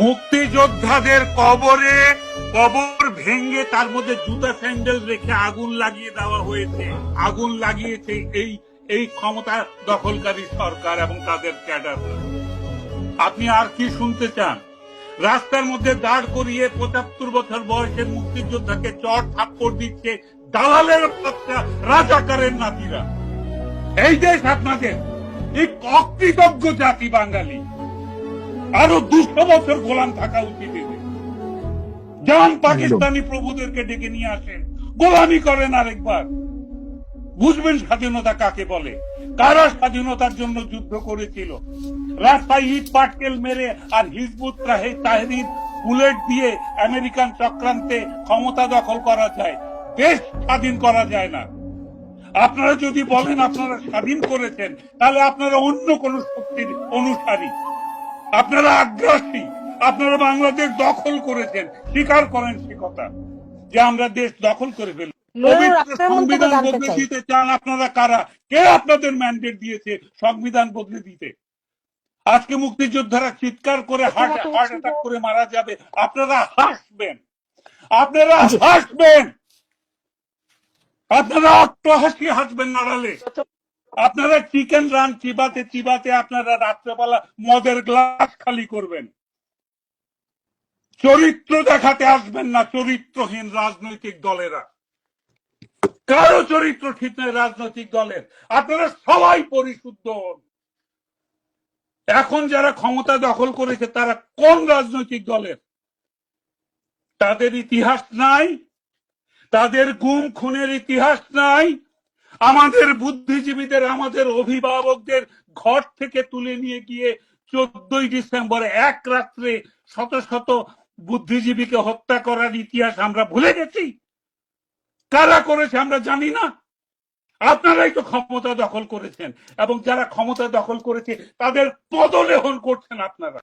মুক্তিযোদ্ধাদের কবরে কবর ভেঙে তার মধ্যে জুতা স্যান্ডেল রেখে আগুন লাগিয়ে দেওয়া হয়েছে। আগুন লাগিয়েছে এই এই ক্ষমতা দখলকারী সরকার এবং তাদের ক্যাডার। আপনি আর কি শুনতে চান? রাস্তার মধ্যে দাঁড় করিয়ে ৭৫ বছর বয়সের মুক্তিযোদ্ধাকে চড় থাপ্পড় দিচ্ছে দালালের বাচ্চা রাজাকারের নাতিরা। এই দেশ আপনাদের, এই অকৃতজ্ঞ জাতি বাঙালি। আরো ২০০ বছর গোলাম থাকা উচিত এদের। যান পাকিস্তানি প্রভুদেরকে ডেকে নিয়ে আসেন, গোলামি করেন আরেকবার, বুঝবেন স্বাধীনতা কাকে বলে, কারা স্বাধীনতার জন্য যুদ্ধ করেছিল। রাস্তায় ইট পাটকেল মেরে আর হিজবুত তাহরির বুলেট দিয়ে আমেরিকান চক্রান্তে ক্ষমতা দখল করা যায়, দেশ স্বাধীন করা যায় না। আপনারা যদি বলেন আপনারা স্বাধীন করেছেন, তাহলে আপনারা অন্য কোন শক্তির অনুসারী, আপনারা আগ্রাসী, আপনারা বাংলাদেশ দখল করেছেন, স্বীকার করেন সে কথা যে আমরা দেশ দখল করে ফেলি। পবিত্র সংবিধান বদলে দিতে চান আপনারা কারা? কে আপনাদের ম্যান্ডেট দিয়েছে সংবিধান বদলে দিতে? আজকে মুক্তিযোদ্ধারা চিৎকার করে হার্ট অ্যাটাক করে মারা যাবে, আপনারা হাসবেন, আপনারা হাসবেন, আপনারা অট্টহাসি হাসবেন নাড়ালে। আপনারা চিকেন রান চিবাতে চিবাতে আপনারা রাত্রেবেলা মদের গ্লাস খালি করবেন। চরিত্র দেখাতে আসবেন না চরিত্রহীন রাজনৈতিক দলেরা। কারো চরিত্র ঠিক নয় রাজনৈতিক দলের। আপনারা সবাই পরিশুদ্ধ হন। এখন যারা ক্ষমতা দখল করেছে তারা কোন রাজনৈতিক দলের? তাদের ইতিহাস নাই, তাদের গুম খুনের ইতিহাস নাই। আমাদের বুদ্ধিজীবীদের, আমাদের অভিভাবকদের ঘর থেকে তুলে নিয়ে গিয়ে 14ই ডিসেম্বর এক রাত্রে শত শত বুদ্ধিজীবীকে হত্যা করার ইতিহাস আমরা ভুলে গেছি। কারা করেছে আমরা জানি না। আপনারাই তো ক্ষমতা দখল করেছেন এবং যারা ক্ষমতা দখল করেছে তাদের পদলেহন করছেন আপনারা।